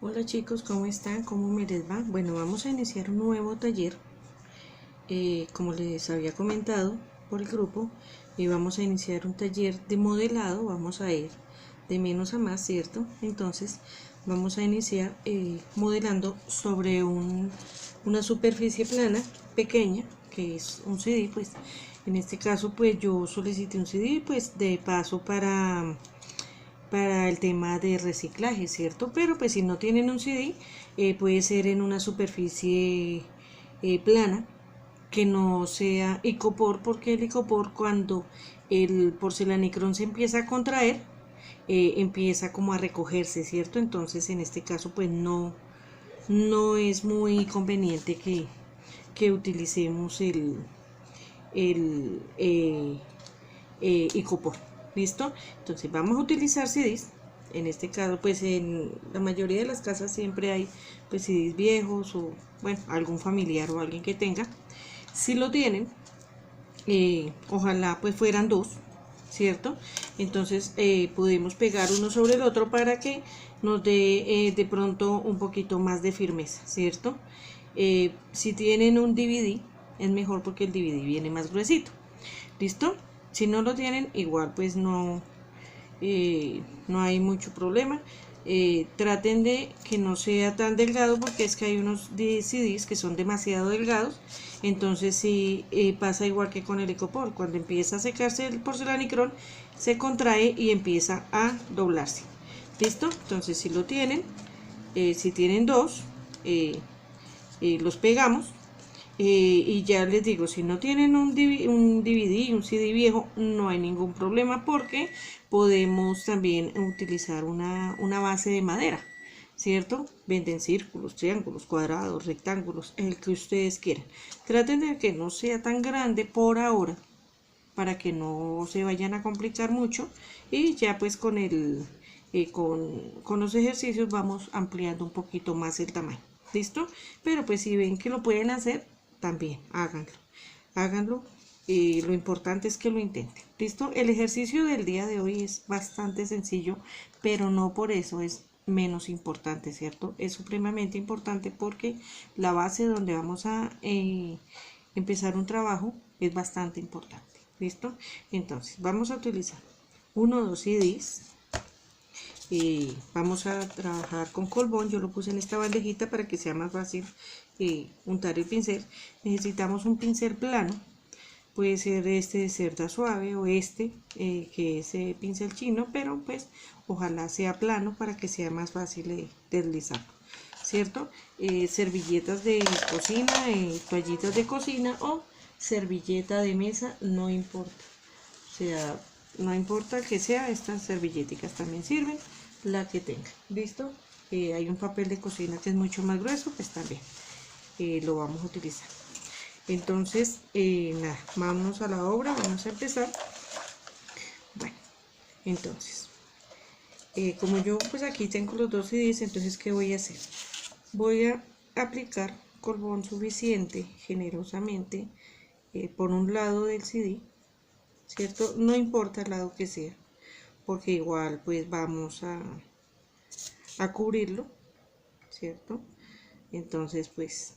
Hola chicos, ¿cómo están? ¿Cómo me les va? Bueno, vamos a iniciar un nuevo taller. Como les había comentado por el grupo, vamos a iniciar un taller de modelado. Vamos a ir de menos a más, ¿cierto? Entonces vamos a iniciar modelando sobre una superficie plana pequeña, que es un CD. Pues en este caso pues yo solicité un CD pues de paso para el tema de reciclaje, ¿cierto? Pero pues si no tienen un CD, puede ser en una superficie plana, que no sea icopor, porque el icopor, cuando el porcelanicrón se empieza a contraer, empieza como a recogerse, ¿cierto? Entonces en este caso pues no es muy conveniente que utilicemos el icopor. ¿Listo? Entonces vamos a utilizar CDs. En este caso pues en la mayoría de las casas siempre hay pues CDs viejos, o bueno, algún familiar o alguien que tenga. Si lo tienen, ojalá pues fueran dos, ¿cierto? Entonces podemos pegar uno sobre el otro para que nos dé de pronto un poquito más de firmeza, ¿cierto? Si tienen un DVD es mejor, porque el DVD viene más gruesito. ¿Listo? Si no lo tienen, igual pues no hay mucho problema. Traten de que no sea tan delgado, porque es que hay unos CDs que son demasiado delgados. Entonces sí, pasa igual que con el icopor. Cuando empieza a secarse el porcelanicrón, se contrae y empieza a doblarse. ¿Listo? Entonces si lo tienen, si tienen dos, los pegamos. Y ya les digo, si no tienen un DVD, un CD viejo, no hay ningún problema, porque podemos también utilizar una base de madera, ¿cierto? Venden círculos, triángulos, cuadrados, rectángulos, el que ustedes quieran. Traten de que no sea tan grande por ahora, para que no se vayan a complicar mucho, y ya pues con los ejercicios vamos ampliando un poquito más el tamaño. ¿Listo? Pero pues si ven que lo pueden hacer, también háganlo. Lo importante es que lo intenten. ¿Listo? El ejercicio del día de hoy es bastante sencillo, pero no por eso es menos importante, ¿cierto? Es supremamente importante, porque la base donde vamos a empezar un trabajo es bastante importante. ¿Listo? Entonces vamos a utilizar 1 o 2 CDs. Vamos a trabajar con colbón. Yo lo puse en esta bandejita para que sea más fácil untar el pincel. Necesitamos un pincel plano. Puede ser este de cerda suave, o que es pincel chino, pero pues ojalá sea plano para que sea más fácil de deslizar, ¿cierto? Servilletas de cocina, toallitas de cocina o servilleta de mesa, no importa. O sea, no importa que sea, estas servilleticas también sirven, la que tenga. ¿Listo? Hay un papel de cocina que es mucho más grueso, pues también lo vamos a utilizar. Entonces, nada, vámonos a la obra, vamos a empezar. Bueno, entonces, como yo pues aquí tengo los dos CDs, entonces ¿qué voy a hacer? Voy a aplicar colbón suficiente, generosamente, por un lado del CD, ¿cierto? No importa el lado que sea, porque igual pues vamos a cubrirlo, ¿cierto? Entonces pues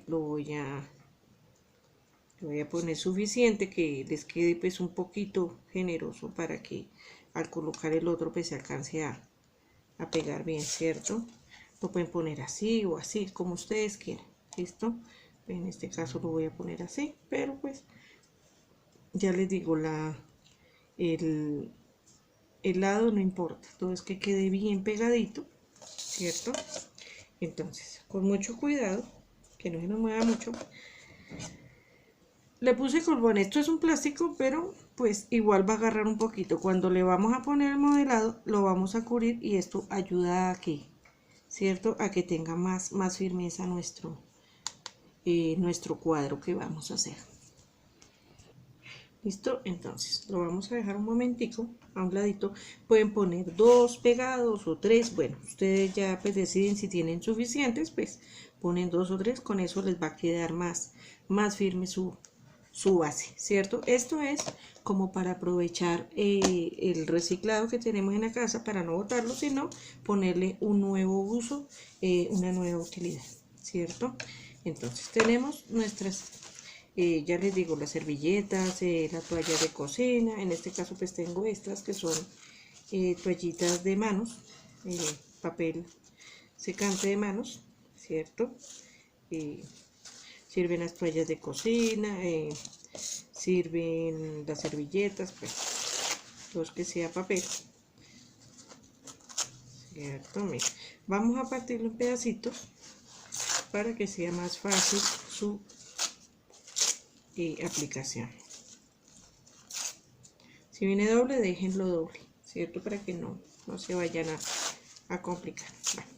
lo voy a poner suficiente, que les quede pues un poquito generoso, para que al colocar el otro pues se alcance a pegar bien, ¿cierto? Lo pueden poner así o así, como ustedes quieran. ¿Listo? En este caso lo voy a poner así, pero pues ya les digo, el, el lado no importa, todo es que quede bien pegadito, ¿cierto? Entonces, con mucho cuidado, que no se nos mueva mucho. Le puse colbón. Esto es un plástico, pero pues igual va a agarrar un poquito. Cuando le vamos a poner el modelado, lo vamos a cubrir, y esto ayuda a que, ¿cierto? A que tenga más firmeza nuestro cuadro que vamos a hacer. ¿Listo? Entonces lo vamos a dejar un momentico a un ladito. Pueden poner dos pegados o tres. Bueno, ustedes ya pues deciden. Si tienen suficientes, pues ponen dos o tres. Con eso les va a quedar más firme su su base, ¿cierto? Esto es como para aprovechar el reciclado que tenemos en la casa para no botarlo, sino ponerle un nuevo uso, una nueva utilidad, ¿cierto? Entonces tenemos nuestras, ya les digo, las servilletas, la toalla de cocina. En este caso pues tengo estas que son toallitas de manos, papel secante de manos, ¿cierto? Sirven las toallas de cocina, sirven las servilletas, pues los que sea papel, ¿cierto? Mira, vamos a partirlo en pedacitos para que sea más fácil su aplicación. Si viene doble, déjenlo doble, ¿cierto? Para que no se vayan a complicar. Bueno,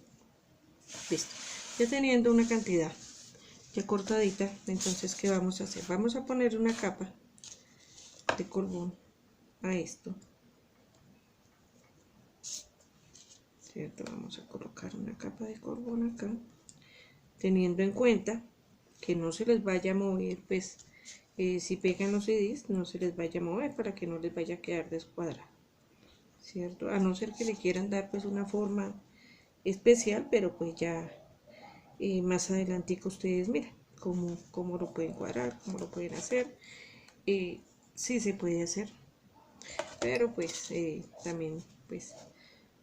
listo. Ya teniendo una cantidad ya cortadita, entonces ¿qué vamos a hacer? Vamos a poner una capa de corbón a esto, ¿cierto? Vamos a colocar una capa de corbón acá, teniendo en cuenta que no se les vaya a mover, pues si pegan los CDs no se les vaya a mover para que no les vaya a quedar descuadrado, ¿cierto? A no ser que le quieran dar pues una forma especial, pero pues ya más adelante que ustedes miren cómo lo pueden cuadrar, cómo lo pueden hacer. Sí se puede hacer, pero pues también pues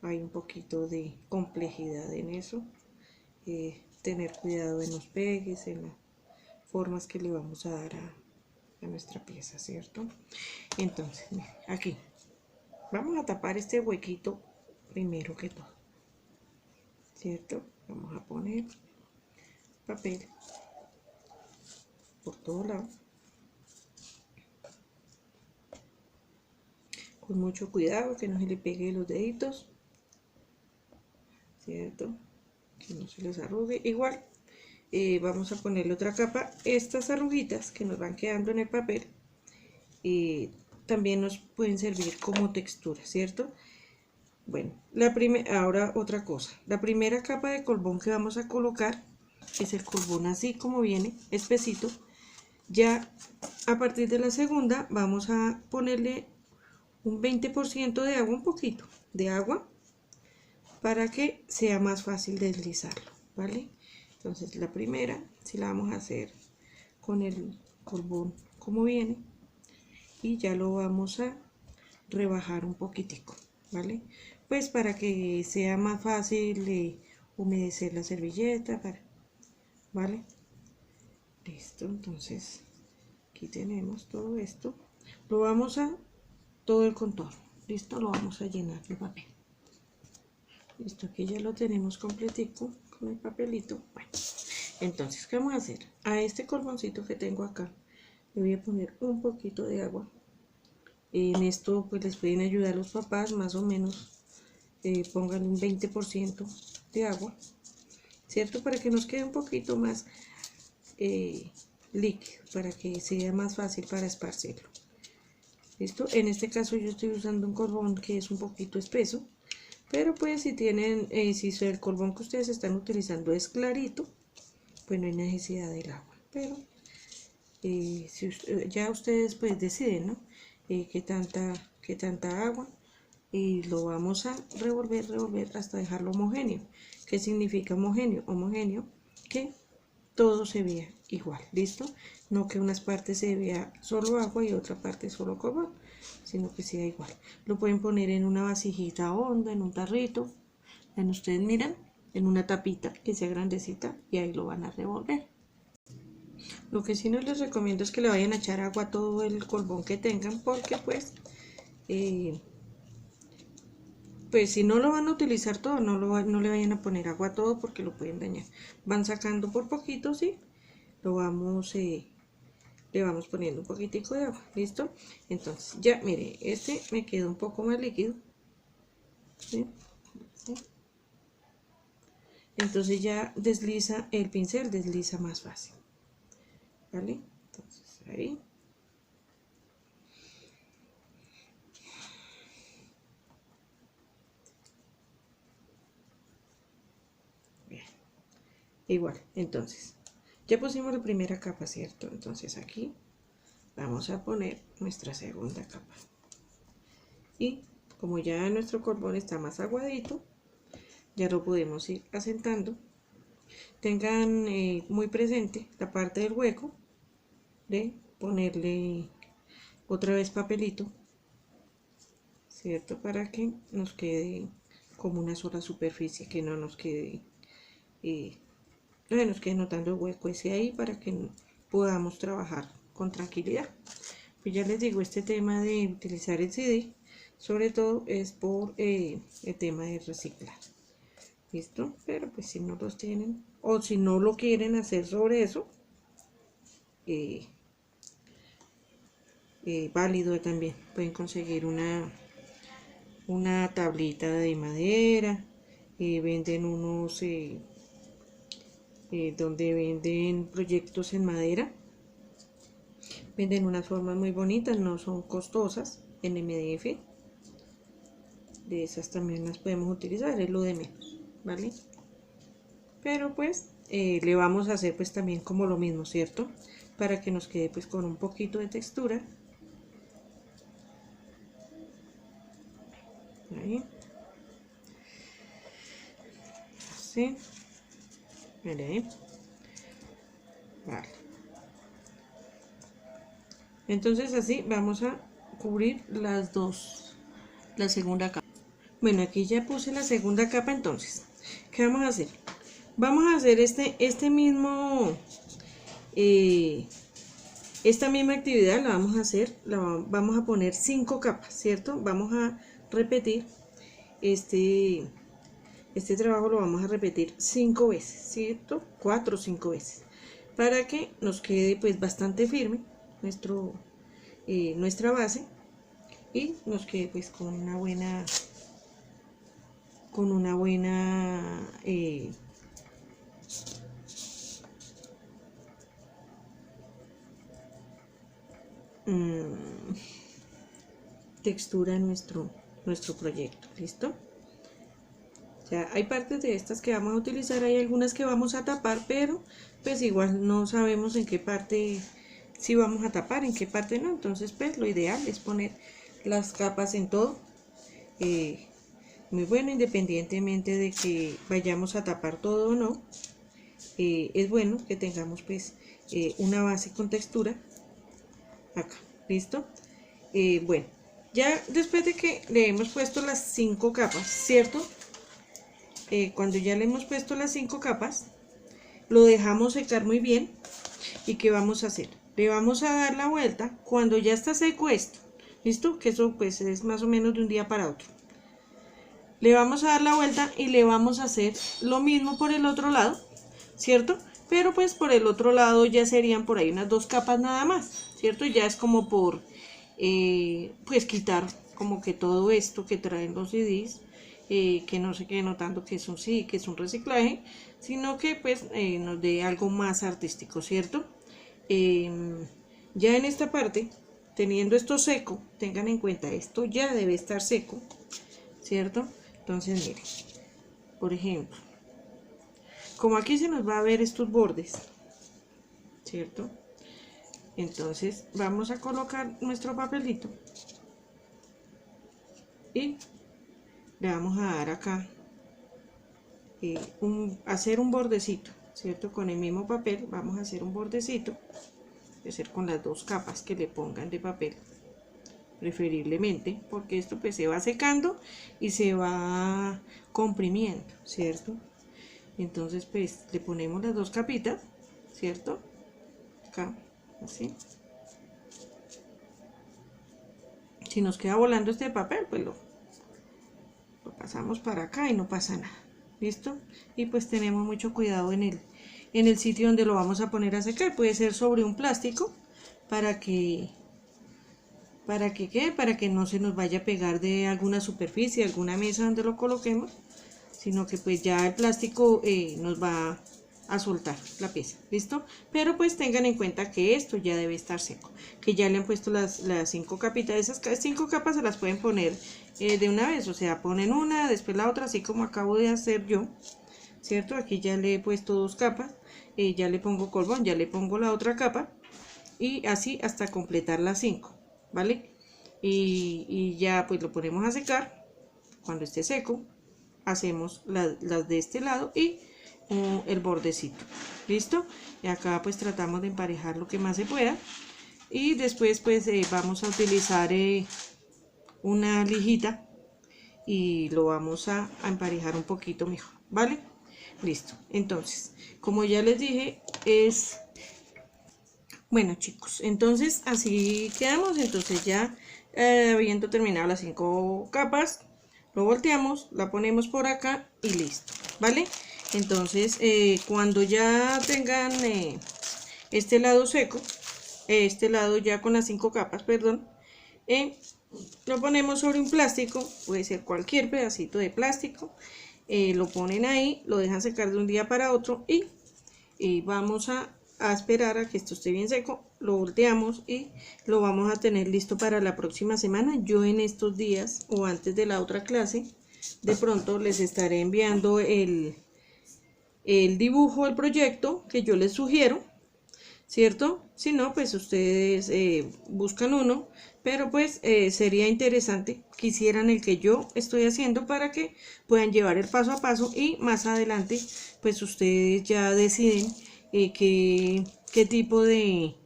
hay un poquito de complejidad en eso. Tener cuidado en los pegues, en las formas que le vamos a dar a nuestra pieza, ¿cierto? Entonces, aquí vamos a tapar este huequito primero que todo, ¿cierto? Vamos a poner papel por todo lado, con mucho cuidado que no se le pegue los deditos, ¿cierto? Que no se les arrugue. Igual vamos a ponerle otra capa. Estas arruguitas que nos van quedando en el papel también nos pueden servir como textura, ¿cierto? Bueno, ahora otra cosa. La primera capa de corbón que vamos a colocar es el corbón así como viene, espesito. Ya a partir de la segunda vamos a ponerle un 20% de agua, un poquito de agua, para que sea más fácil deslizarlo, ¿vale? Entonces la primera, si la vamos a hacer con el corbón como viene, y ya lo vamos a rebajar un poquitico, ¿vale? Pues para que sea más fácil humedecer la servilleta, ¿vale? Listo, entonces aquí tenemos todo esto. Lo vamos a, todo el contorno, listo, lo vamos a llenar de papel. Listo, aquí ya lo tenemos completico con el papelito. Bueno, entonces, ¿qué vamos a hacer? A este corboncito que tengo acá, le voy a poner un poquito de agua. En esto, pues les pueden ayudar los papás, más o menos, pongan un 20% de agua, ¿cierto? Para que nos quede un poquito más líquido, para que sea más fácil para esparcirlo. ¿Listo? En este caso yo estoy usando un corbón que es un poquito espeso, pero pues si tienen, si el corbón que ustedes están utilizando es clarito, pues no hay necesidad del agua. Pero ya ustedes pues deciden, ¿no? Qué tanta agua, y lo vamos a revolver hasta dejarlo homogéneo. ¿Qué significa homogéneo? Homogéneo, que todo se vea igual, ¿listo? No que unas partes se vea solo agua y otra parte solo corbón, sino que sea igual. Lo pueden poner en una vasijita honda, en un tarrito, en ustedes miran, en una tapita que sea grandecita, y ahí lo van a revolver. Lo que sí no les recomiendo es que le vayan a echar agua a todo el corbón que tengan, porque pues si no lo van a utilizar todo, no le vayan a poner agua a todo porque lo pueden dañar. Van sacando por poquito, ¿sí? Lo vamos, le vamos poniendo un poquitico de agua, ¿listo? Entonces ya, mire, este me quedó un poco más líquido, ¿sí? ¿Sí? Entonces ya desliza el pincel, desliza más fácil, ¿vale? Entonces ahí. Bien. Igual, entonces ya pusimos la primera capa, ¿cierto? Entonces aquí vamos a poner nuestra segunda capa. Y como ya nuestro colbón está más aguadito, ya lo podemos ir asentando. Tengan muy presente la parte del hueco de ponerle otra vez papelito, ¿cierto? Para que nos quede como una sola superficie, que no nos quede notando el hueco ese ahí, para que podamos trabajar con tranquilidad. Pues ya les digo, este tema de utilizar el CD sobre todo es por el tema de reciclar. ¿Listo? Pero pues si no los tienen o si no lo quieren hacer sobre eso, válido también. Pueden conseguir una tablita de madera, venden unos donde venden proyectos en madera, venden unas formas muy bonitas, no son costosas, en MDF. De esas también las podemos utilizar, es lo de menos, ¿vale? Pero pues le vamos a hacer pues también como lo mismo, ¿cierto? Para que nos quede pues con un poquito de textura. Ahí. Así. Mire ahí. Vale. Entonces así vamos a cubrir la segunda capa. Bueno, aquí ya puse la segunda capa. Entonces, ¿qué vamos a hacer? Vamos a hacer esta misma actividad la vamos a hacer, vamos a poner 5 capas, ¿cierto? Vamos a repetir este trabajo, lo vamos a repetir 5 veces, ¿cierto? 4 o 5 veces, para que nos quede pues bastante firme nuestra base y nos quede pues con una buena textura en nuestro proyecto. ¿Listo? O sea, hay partes de estas que vamos a utilizar, hay algunas que vamos a tapar, pero pues igual no sabemos en qué parte sí vamos a tapar, en qué parte no. Entonces pues lo ideal es poner las capas en todo. Muy bueno, independientemente de que vayamos a tapar todo o no, es bueno que tengamos pues una base con textura acá. ¿Listo? Bueno, ya después de que le hemos puesto las 5 capas, ¿cierto? Cuando ya le hemos puesto las 5 capas, lo dejamos secar muy bien. ¿Y qué vamos a hacer? Le vamos a dar la vuelta cuando ya está seco esto. ¿Listo? Que eso pues es más o menos de un día para otro. Le vamos a dar la vuelta y le vamos a hacer lo mismo por el otro lado, ¿cierto? Pero pues por el otro lado ya serían por ahí unas 2 capas nada más, ¿cierto? Ya es como por pues quitar como que todo esto que traen los CDs, que no se quede notando que es un CD, que es un reciclaje, sino que pues nos dé algo más artístico, ¿cierto? Ya en esta parte, teniendo esto seco, tengan en cuenta, esto ya debe estar seco, ¿cierto? Entonces miren, por ejemplo, como aquí se nos va a ver estos bordes, ¿cierto? Entonces vamos a colocar nuestro papelito y le vamos a dar acá hacer un bordecito, ¿cierto? Con el mismo papel vamos a hacer un bordecito, de ser con las 2 capas que le pongan de papel, preferiblemente, porque esto pues se va secando y se va comprimiendo, ¿cierto? Entonces pues le ponemos las 2 capitas, ¿cierto? Acá, así. Si nos queda volando este papel, pues lo pasamos para acá y no pasa nada. ¿Listo? Y pues tenemos mucho cuidado en el sitio donde lo vamos a poner a secar. Puede ser sobre un plástico para que no se nos vaya a pegar de alguna superficie, alguna mesa donde lo coloquemos, sino que pues ya el plástico nos va a soltar la pieza. ¿Listo? Pero pues tengan en cuenta que esto ya debe estar seco, que ya le han puesto las 5 capitas. Esas 5 capas se las pueden poner de una vez, o sea, ponen una, después la otra, así como acabo de hacer yo, ¿cierto? Aquí ya le he puesto 2 capas, ya le pongo colbón, ya le pongo la otra capa y así hasta completar las 5, ¿vale? Y ya pues lo ponemos a secar. Cuando esté seco hacemos las de este lado y el bordecito, listo. Y acá pues tratamos de emparejar lo que más se pueda y después pues vamos a utilizar una lijita y lo vamos a emparejar un poquito mejor, ¿vale? Listo. Entonces, como ya les dije, es bueno, chicos, entonces así quedamos. Entonces ya habiendo terminado las 5 capas, lo volteamos, la ponemos por acá y listo, ¿vale? Entonces cuando ya tengan este lado seco, este lado ya con las 5 capas, perdón, lo ponemos sobre un plástico, puede ser cualquier pedacito de plástico, lo ponen ahí, lo dejan secar de un día para otro y vamos a esperar a que esto esté bien seco, lo volteamos y lo vamos a tener listo para la próxima semana. Yo en estos días o antes de la otra clase, de pronto les estaré enviando el dibujo, el proyecto que yo les sugiero, ¿cierto? Si no, pues ustedes buscan uno, pero pues sería interesante que hicieran el que yo estoy haciendo para que puedan llevar el paso a paso y más adelante pues ustedes ya deciden qué tipo de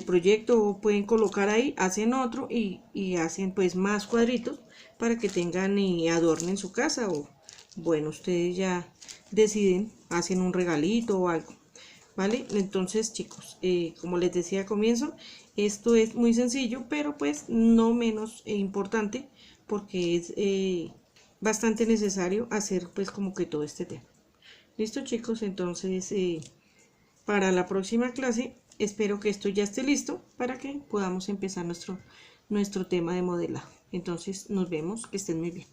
proyecto pueden colocar ahí, hacen otro y hacen pues más cuadritos para que tengan y adornen su casa, o bueno, ustedes ya deciden, hacen un regalito o algo, ¿vale? Entonces chicos, como les decía al comienzo, esto es muy sencillo, pero pues no menos importante, porque es bastante necesario hacer pues como que todo este tema. Listo chicos, entonces para la próxima clase espero que esto ya esté listo para que podamos empezar nuestro tema de modelado. Entonces nos vemos, que estén muy bien.